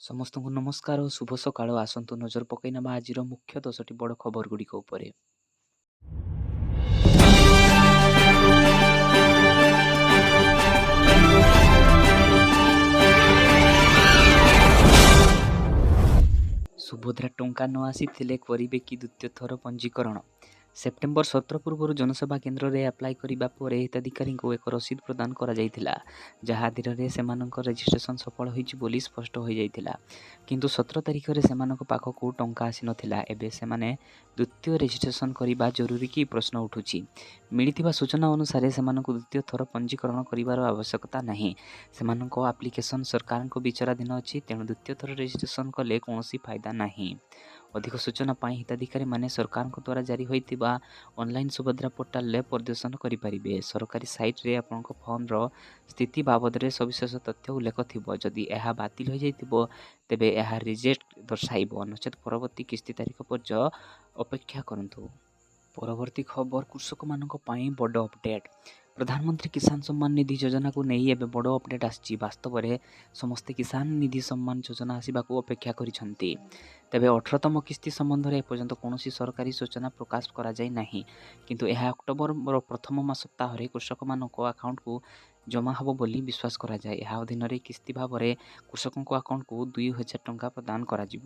ସମସ୍ତଙ୍କୁ ନମସ୍କାର ଓ ଶୁଭ ସକାଳ। ଆସନ୍ତୁ ନଜର ପକାଇ ନେବା ଆଜିର ମୁଖ୍ୟ 10ଟି ବଡ଼ ଖବରଗୁଡ଼ିକ ଉପରେ। ସୁଭଦ୍ରା ଟଙ୍କା ନ ଆସିଥିଲେ କରିବେ କି ଦ୍ୱିତୀୟ ଥର ପଞ୍ଜୀକରଣ? ସେପ୍ଟେମ୍ବର 17 ପୂର୍ବରୁ ଜନସେବା କେନ୍ଦ୍ରରେ ଆପ୍ଲାଏ କରିବା ପରେ ହିତାଧିକାରୀଙ୍କୁ ଏକ ରସିଦ ପ୍ରଦାନ କରାଯାଇଥିଲା, ଯାହା ଆଧାରରେ ସେମାନଙ୍କ ରେଜିଷ୍ଟ୍ରେସନ ସଫଳ ହୋଇଛି ବୋଲି ସ୍ପଷ୍ଟ ହୋଇଯାଇଥିଲା। କିନ୍ତୁ 17 ତାରିଖରେ ସେମାନଙ୍କ ପାଖକୁ ଟଙ୍କା ଆସିନଥିଲା। ଏବେ ସେମାନେ ଦ୍ୱିତୀୟ ରେଜିଷ୍ଟ୍ରେସନ କରିବା ଜରୁରୀ କି ପ୍ରଶ୍ନ ଉଠୁଛି। ମିଳିଥିବା ସୂଚନା ଅନୁସାରେ ସେମାନଙ୍କୁ ଦ୍ୱିତୀୟ ଥର ପଞ୍ଜୀକରଣ କରିବାର ଆବଶ୍ୟକତା ନାହିଁ। ସେମାନଙ୍କ ଆପ୍ଲିକେସନ ସରକାରଙ୍କ ବିଚାରାଧୀନ ଅଛି, ତେଣୁ ଦ୍ୱିତୀୟ ଥର ରେଜିଷ୍ଟ୍ରେସନ କଲେ କୌଣସି ଫାଇଦା ନାହିଁ। ଅଧିକ ସୂଚନା ପାଇଁ ହିତାଧିକାରୀମାନେ ସରକାରଙ୍କ ଦ୍ୱାରା ଜାରି ହୋଇଥିବା ଅନଲାଇନ୍ ସୁଭଦ୍ରା ପୋର୍ଟାଲରେ ପରିଦର୍ଶନ କରିପାରିବେ। ସରକାରୀ ସାଇଟ୍ରେ ଆପଣଙ୍କ ଫର୍ମର ସ୍ଥିତି ବାବଦରେ ସବିଶେଷ ତଥ୍ୟ ଉଲ୍ଲେଖ ଥିବ। ଯଦି ଏହା ବାତିଲ ହୋଇଯାଇଥିବ, ତେବେ ଏହା ରିଜେକ୍ଟ ଦର୍ଶାଇବ, ନଚେତ୍ ପରବର୍ତ୍ତୀ କିସ୍ତି ତାରିଖ ପର୍ଯ୍ୟନ୍ତ ଅପେକ୍ଷା କରନ୍ତୁ। ପରବର୍ତ୍ତୀ ଖବର କୃଷକମାନଙ୍କ ପାଇଁ ବଡ଼ ଅପଡେଟ୍। ପ୍ରଧାନମନ୍ତ୍ରୀ କିଷାନ ସମ୍ମାନ ନିଧି ଯୋଜନାକୁ ନେଇ ଏବେ ବଡ଼ ଅପଡେଟ୍ ଆସିଛି। ବାସ୍ତବରେ ସମସ୍ତେ କିଷାନ ନିଧି ସମ୍ମାନ ଯୋଜନା ଆସିବାକୁ ଅପେକ୍ଷା କରିଛନ୍ତି। ତେବେ 18ତମ କିସ୍ତି ସମ୍ବନ୍ଧରେ ଏପର୍ଯ୍ୟନ୍ତ କୌଣସି ସରକାରୀ ସୂଚନା ପ୍ରକାଶ କରାଯାଇ ନାହିଁ। କିନ୍ତୁ ଏହା ଅକ୍ଟୋବରର ପ୍ରଥମ ସପ୍ତାହରେ କୃଷକମାନଙ୍କ ଆକାଉଣ୍ଟକୁ ଜମା ହେବ ବୋଲି ବିଶ୍ୱାସ କରାଯାଏ। ଏହା ଅଧୀନରେ କିସ୍ତି ଭାବରେ କୃଷକଙ୍କ ଆକାଉଣ୍ଟକୁ 2,000 ଟଙ୍କା ପ୍ରଦାନ କରାଯିବ।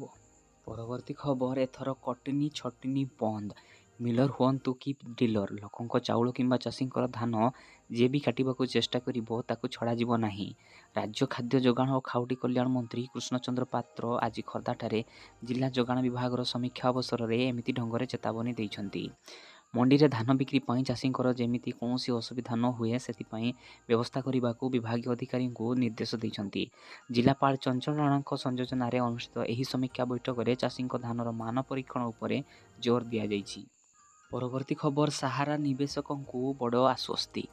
ପରବର୍ତ୍ତୀ ଖବର, ଏଥର କଟନୀ ଛଟନୀ ବନ୍ଦ। ମିଲର ହୁଅନ୍ତୁ କି ଡିଲର, ଲୋକଙ୍କ ଚାଉଳ କିମ୍ବା ଚାଷୀଙ୍କର ଧାନ ଯିଏ ବି କାଟିବାକୁ ଚେଷ୍ଟା କରିବ ତାକୁ ଛଡ଼ାଯିବ ନାହିଁ। ରାଜ୍ୟ ଖାଦ୍ୟ ଯୋଗାଣ ଓ ଖାଉଟି କଲ୍ୟାଣ ମନ୍ତ୍ରୀ କୃଷ୍ଣଚନ୍ଦ୍ର ପାତ୍ର ଆଜି ଖୋର୍ଦ୍ଧାଠାରେ ଜିଲ୍ଲା ଯୋଗାଣ ବିଭାଗର ସମୀକ୍ଷା ଅବସରରେ ଏମିତି ଢଙ୍ଗରେ ଚେତାବନୀ ଦେଇଛନ୍ତି। ମଣ୍ଡିରେ ଧାନ ବିକ୍ରି ପାଇଁ ଚାଷୀଙ୍କର ଯେମିତି କୌଣସି ଅସୁବିଧା ନ ହୁଏ, ସେଥିପାଇଁ ବ୍ୟବସ୍ଥା କରିବାକୁ ବିଭାଗୀୟ ଅଧିକାରୀଙ୍କୁ ନିର୍ଦ୍ଦେଶ ଦେଇଛନ୍ତି। ଜିଲ୍ଲାପାଳ ଚଞ୍ଚଳ ରାଣାଙ୍କ ସଂଯୋଜନାରେ ଅନୁଷ୍ଠିତ ଏହି ସମୀକ୍ଷା ବୈଠକରେ ଚାଷୀଙ୍କ ଧାନର ମାନ ପରୀକ୍ଷଣ ଉପରେ ଜୋର ଦିଆଯାଇଛି। ପରବର୍ତ୍ତୀ ଖବର, ସାହାରା ନିବେଶକଙ୍କୁ ବଡ଼ ଆଶ୍ୱସ୍ତି।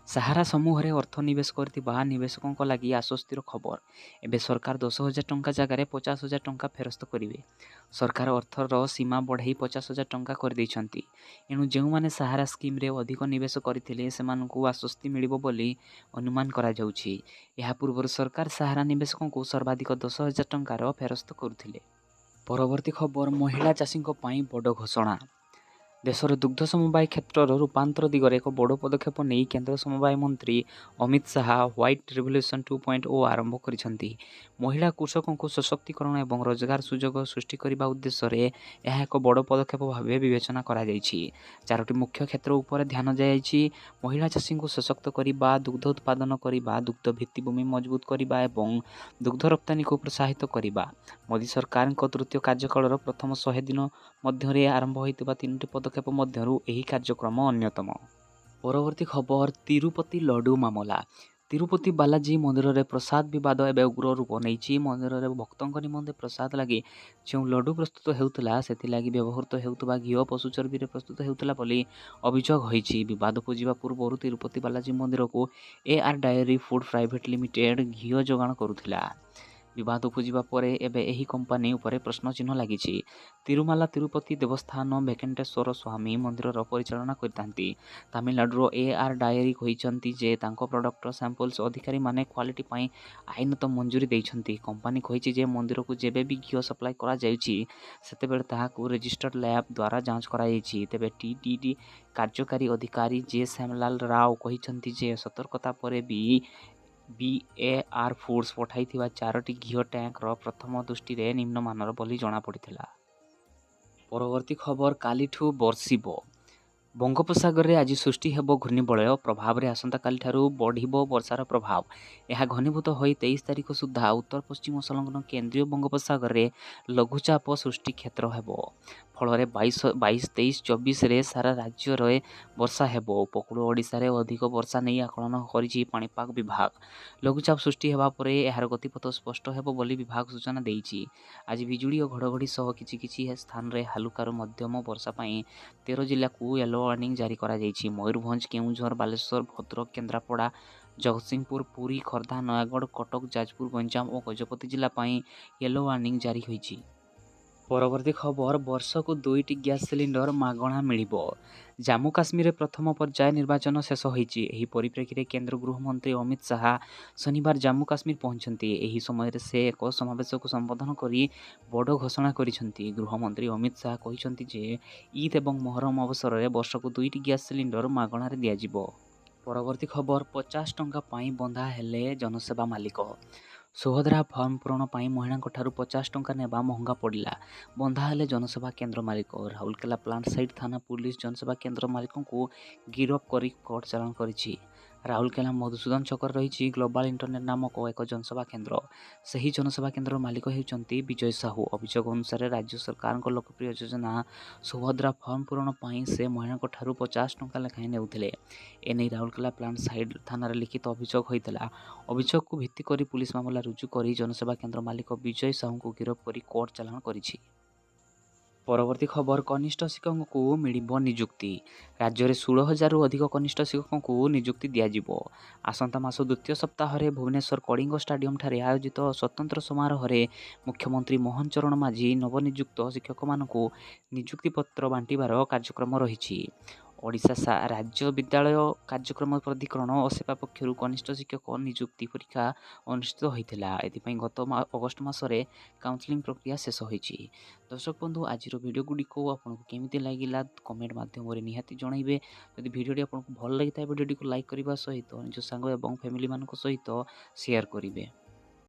ସାହାରା ସମୂହରେ ଅର୍ଥ ନିବେଶ କରିଥିବା ନିବେଶକଙ୍କ ଲାଗି ଆଶ୍ୱସ୍ତିର ଖବର। ଏବେ ସରକାର 10,000 ଟଙ୍କା ଜାଗାରେ 50,000 ଟଙ୍କା ଫେରସ୍ତ କରିବେ। ସରକାର ଅର୍ଥର ସୀମା ବଢ଼ାଇ 50,000 ଟଙ୍କା କରିଦେଇଛନ୍ତି। ଏଣୁ ଯେଉଁମାନେ ସାହାରା ସ୍କିମ୍ରେ ଅଧିକ ନିବେଶ କରିଥିଲେ ସେମାନଙ୍କୁ ଆଶ୍ୱସ୍ତି ମିଳିବ ବୋଲି ଅନୁମାନ କରାଯାଉଛି। ଏହା ପୂର୍ବରୁ ସରକାର ସାହାରା ନିବେଶକଙ୍କୁ ସର୍ବାଧିକ 10,000 ଟଙ୍କାର ଫେରସ୍ତ କରୁଥିଲେ। ପରବର୍ତ୍ତୀ ଖବର, ମହିଳା ଚାଷୀଙ୍କ ପାଇଁ ବଡ଼ ଘୋଷଣା। ଦେଶର ଦୁଗ୍ଧ ସମବାୟ କ୍ଷେତ୍ରର ରୂପାନ୍ତର ଦିଗରେ ଏକ ବଡ଼ ପଦକ୍ଷେପ ନେଇ କେନ୍ଦ୍ର ସମବାୟ ମନ୍ତ୍ରୀ ଅମିତ ଶାହା ହ୍ୱାଇଟ୍ ରେଭଲ୍ୟୁସନ୍ 2.0 ଆରମ୍ଭ କରିଛନ୍ତି। ମହିଳା କୃଷକଙ୍କୁ ସଶକ୍ତିକରଣ ଏବଂ ରୋଜଗାର ସୁଯୋଗ ସୃଷ୍ଟି କରିବା ଉଦ୍ଦେଶ୍ୟରେ ଏହା ଏକ ବଡ଼ ପଦକ୍ଷେପ ଭାବେ ବିବେଚନା କରାଯାଇଛି। 4ଟି ମୁଖ୍ୟ କ୍ଷେତ୍ର ଉପରେ ଧ୍ୟାନ ଦିଆଯାଇଛି। ମହିଳା ଚାଷୀଙ୍କୁ ସଶକ୍ତ କରିବା, ଦୁଗ୍ଧ ଉତ୍ପାଦନ କରିବା, ଦୁଗ୍ଧ ଭିତ୍ତିଭୂମି ମଜବୁତ କରିବା ଏବଂ ଦୁଗ୍ଧ ରପ୍ତାନିକୁ ପ୍ରୋତ୍ସାହିତ କରିବା। ମୋଦି ସରକାରଙ୍କ ତୃତୀୟ କାର୍ଯ୍ୟକାଳର ପ୍ରଥମ 100 ଦିନ ମଧ୍ୟରେ ଆରମ୍ଭ ହୋଇଥିବା 3ଟି ପଦକ୍ଷେପ ମଧ୍ୟରୁ ଏହି କାର୍ଯ୍ୟକ୍ରମ ଅନ୍ୟତମ। ପରବର୍ତ୍ତୀ ଖବର, ତିରୁପତି ଲଡୁ ମାମଲା। ତିରୁପତି ବାଲାଜୀ ମନ୍ଦିରରେ ପ୍ରସାଦ ବିବାଦ ଏବେ ଉଗ୍ର ରୂପ ନେଇଛି। ମନ୍ଦିରରେ ଭକ୍ତଙ୍କ ନିମନ୍ତେ ପ୍ରସାଦ ଲାଗି ଯେଉଁ ଲଡୁ ପ୍ରସ୍ତୁତ ହେଉଥିଲା, ସେଥିଲାଗି ବ୍ୟବହୃତ ହେଉଥିବା ଘିଅ ପଶୁ ଚର୍ବିରେ ପ୍ରସ୍ତୁତ ହେଉଥିଲା ବୋଲି ଅଭିଯୋଗ ହୋଇଛି। ବିବାଦକୁ ଯିବା ପୂର୍ବରୁ ତିରୁପତି ବାଲାଜୀ ମନ୍ଦିରକୁ AR dairy food private limited ଘିଅ ଯୋଗାଣ କରୁଥିଲା। ବିବାଦ ଉପୁଜିବା ପରେ ଏବେ ଏହି କମ୍ପାନୀ ଉପରେ ପ୍ରଶ୍ନଚିହ୍ନ ଲାଗିଛି। ତିରୁମାଲା ତିରୁପତି ଦେବସ୍ଥାନ ଭେଙ୍କଟେଶ୍ୱର ସ୍ୱାମୀ ମନ୍ଦିରର ପରିଚାଳନା କରିଥାନ୍ତି। ତାମିଲନାଡୁର AR ଡାଏରୀ କହିଛନ୍ତି ଯେ ତାଙ୍କ ପ୍ରଡକ୍ଟର ସାମ୍ପଲ୍ସ ଅଧିକାରୀମାନେ କ୍ୱାଲିଟି ପାଇଁ ଆଇନତଃ ମଞ୍ଜୁରୀ ଦେଇଛନ୍ତି। କମ୍ପାନୀ କହିଛି ଯେ ମନ୍ଦିରକୁ ଯେବେ ବି ଘିଅ ସପ୍ଲାଏ କରାଯାଉଛି, ସେତେବେଳେ ତାହାକୁ ରେଜିଷ୍ଟର୍ଡ ଲ୍ୟାବ୍ ଦ୍ୱାରା ଯାଞ୍ଚ କରାଯାଇଛି। ତେବେ TDD କାର୍ଯ୍ୟକାରୀ ଅଧିକାରୀ ଜେ ଶ୍ୟାମଲାଲ ରାଓ କହିଛନ୍ତି ଯେ ସତର୍କତା ପରେ ବି BAR ଫୁଡ୍ସ ପଠାଇଥିବା 4ଟି ଘିଅ ଟ୍ୟାଙ୍କର ପ୍ରଥମ ଦୃଷ୍ଟିରେ ନିମ୍ନମାନର ବୋଲି ଜଣାପଡ଼ିଥିଲା। ପରବର୍ତ୍ତୀ ଖବର, କାଲିଠୁ ବର୍ଷିବ। ବଙ୍ଗୋପସାଗରରେ ଆଜି ସୃଷ୍ଟି ହେବ ଘୂର୍ଣ୍ଣିବଳୟ ପ୍ରଭାବରେ ଆସନ୍ତାକାଲିଠାରୁ ବଢ଼ିବ ବର୍ଷାର ପ୍ରଭାବ। ଏହା ଘନୀଭୂତ ହୋଇ 23 ତାରିଖ ସୁଦ୍ଧା ଉତ୍ତର ପଶ୍ଚିମ ସଂଲଗ୍ନ କେନ୍ଦ୍ରୀୟ ବଙ୍ଗୋପସାଗରରେ ଲଘୁଚାପ ସୃଷ୍ଟି କ୍ଷେତ୍ର ହେବ। ଫଳରେ 22, 23, 24ରେ ସାରା ରାଜ୍ୟରେ ବର୍ଷା ହେବ। ଉପକୂଳ ଓଡ଼ିଶାରେ ଅଧିକ ବର୍ଷା ନେଇ ଆକଳନ କରିଛି ପାଣିପାଗ ବିଭାଗ। ଲଘୁଚାପ ସୃଷ୍ଟି ହେବା ପରେ ଏହାର ଗତିପଥ ସ୍ପଷ୍ଟ ହେବ ବୋଲି ବିଭାଗ ସୂଚନା ଦେଇଛି। ଆଜି ବିଜୁଳି ଓ ଘଡ଼ଘଡ଼ି ସହ କିଛି କିଛି ସ୍ଥାନରେ ହାଲୁକାରୁ ମଧ୍ୟମ ବର୍ଷା ପାଇଁ 13 ଜିଲ୍ଲାକୁ ୟେଲୋ ୱାର୍ଣ୍ଣିଂ ଜାରି କରାଯାଇଛି। ମୟୂରଭଞ୍ଜ, କେଉଁଝର, ବାଲେଶ୍ୱର, ଭଦ୍ରକ, କେନ୍ଦ୍ରାପଡ଼ା, ଜଗତସିଂହପୁର, ପୁରୀ, ଖୋର୍ଦ୍ଧା, ନୟାଗଡ଼, କଟକ, ଯାଜପୁର, ଗଞ୍ଜାମ ଓ ଗଜପତି ଜିଲ୍ଲା ପାଇଁ ୟେଲୋ ୱାର୍ଣ୍ଣିଂ ଜାରି ହୋଇଛି। ପରବର୍ତ୍ତୀ ଖବର ବର୍ଷକୁ 2ଟି ଗ୍ୟାସ୍ ସିଲିଣ୍ଡର ମାଗଣା ମିଳିବ। ଜାମ୍ମୁ କାଶ୍ମୀରରେ ପ୍ରଥମ ପର୍ଯ୍ୟାୟ ନିର୍ବାଚନ ଶେଷ ହୋଇଛି। ଏହି ପରିପ୍ରେକ୍ଷୀରେ କେନ୍ଦ୍ର ଗୃହମନ୍ତ୍ରୀ ଅମିତ ଶାହା ଶନିବାର ଜାମ୍ମୁ କାଶ୍ମୀର ପହଞ୍ଚିଛନ୍ତି। ଏହି ସମୟରେ ସେ ଏକ ସମାବେଶକୁ ସମ୍ବୋଧନ କରି ବଡ଼ ଘୋଷଣା କରିଛନ୍ତି। ଗୃହମନ୍ତ୍ରୀ ଅମିତ ଶାହା କହିଛନ୍ତି ଯେ ଇଦ୍ ଏବଂ ମହରମ ଅବସରରେ ବର୍ଷକୁ 2ଟି ଗ୍ୟାସ୍ ସିଲିଣ୍ଡର ମାଗଣାରେ ଦିଆଯିବ। ପରବର୍ତ୍ତୀ ଖବର 50 ଟଙ୍କା ପାଇଁ ବନ୍ଧା ହେଲେ ଜନସେବା ମାଲିକ। ସୁଭଦ୍ରା ଫର୍ମ ପୂରଣ ପାଇଁ ମହିଳାଙ୍କଠାରୁ 50 ଟଙ୍କା ନେବା ମହଙ୍ଗା ପଡ଼ିଲା। ବନ୍ଧା ହେଲେ ଜନସେବା କେନ୍ଦ୍ର ମାଲିକ। ରାଉରକେଲା ପ୍ଲାଣ୍ଟ ସାଇଟ୍ ଥାନା ପୁଲିସ ଜନସେବା କେନ୍ଦ୍ର ମାଲିକଙ୍କୁ ଗିରଫ କରି କୋର୍ଟ ଚାଲାଣ କରିଛି। ରାଉରକେଲା ମଧୁସୂଦନ ଛକରେ ରହିଛି ଗ୍ଲୋବାଲ ଇଣ୍ଟରନେଟ୍ ନାମକ ଏକ ଜନସେବା କେନ୍ଦ୍ର। ସେହି ଜନସେବା କେନ୍ଦ୍ରର ମାଲିକ ହେଉଛନ୍ତି ବିଜୟ ସାହୁ। ଅଭିଯୋଗ ଅନୁସାରେ ରାଜ୍ୟ ସରକାରଙ୍କ ଲୋକପ୍ରିୟ ଯୋଜନା ସୁଭଦ୍ରା ଫର୍ମ ପୂରଣ ପାଇଁ ସେ ମହିଳାଙ୍କଠାରୁ 50 ଟଙ୍କା ଲେଖାଏଁ ନେଉଥିଲେ। ଏନେଇ ରାଉରକେଲା ପ୍ଲାଣ୍ଟ ସାଇଟ୍ ଥାନାରେ ଲିଖିତ ଅଭିଯୋଗ ହୋଇଥିଲା। ଅଭିଯୋଗକୁ ଭିତ୍ତି କରି ପୁଲିସ ମାମଲା ରୁଜୁ କରି ଜନସେବା କେନ୍ଦ୍ର ମାଲିକ ବିଜୟ ସାହୁଙ୍କୁ ଗିରଫ କରି କୋର୍ଟ ଚାଲାଣ କରିଛି। ପରବର୍ତ୍ତୀ ଖବର କନିଷ୍ଠ ଶିକ୍ଷକଙ୍କୁ ମିଳିବ ନିଯୁକ୍ତି। ରାଜ୍ୟରେ 16,000ରୁ ଅଧିକ କନିଷ୍ଠ ଶିକ୍ଷକଙ୍କୁ ନିଯୁକ୍ତି ଦିଆଯିବ। ଆସନ୍ତା ମାସ ଦ୍ୱିତୀୟ ସପ୍ତାହରେ ଭୁବନେଶ୍ୱର କଳିଙ୍ଗ ଷ୍ଟାଡିୟମଠାରେ ଆୟୋଜିତ ସ୍ୱତନ୍ତ୍ର ସମାରୋହରେ ମୁଖ୍ୟମନ୍ତ୍ରୀ ମୋହନ ଚରଣ ମାଝୀ ନବନିଯୁକ୍ତ ଶିକ୍ଷକମାନଙ୍କୁ ନିଯୁକ୍ତିପତ୍ର ବାଣ୍ଟିବାର କାର୍ଯ୍ୟକ୍ରମ ରହିଛି। ଓଡ଼ିଶା ରାଜ୍ୟ ବିଦ୍ୟାଳୟ କାର୍ଯ୍ୟକ୍ରମ ପ୍ରାଧିକରଣ ଓସେପା ପକ୍ଷରୁ କନିଷ୍ଠ ଶିକ୍ଷକ ନିଯୁକ୍ତି ପରୀକ୍ଷା ଅନୁଷ୍ଠିତ ହୋଇଥିଲା। ଏଥିପାଇଁ ଗତ ଅଗଷ୍ଟ ମାସରେ କାଉନସେଲିଂ ପ୍ରକ୍ରିୟା ଶେଷ ହୋଇଛି। ଦର୍ଶକ ବନ୍ଧୁ, ଆଜିର ଭିଡ଼ିଓ ଗୁଡ଼ିକୁ ଆପଣଙ୍କୁ କେମିତି ଲାଗିଲା କମେଣ୍ଟ ମାଧ୍ୟମରେ ନିହାତି ଜଣାଇବେ। ଯଦି ଭିଡ଼ିଓଟି ଆପଣଙ୍କୁ ଭଲ ଲାଗିଥାଏ ଭିଡ଼ିଓଟିକୁ ଲାଇକ୍ କରିବା ସହିତ ନିଜ ସାଙ୍ଗ ଏବଂ ଫ୍ୟାମିଲିମାନଙ୍କ ସହିତ ସେୟାର କରିବେ।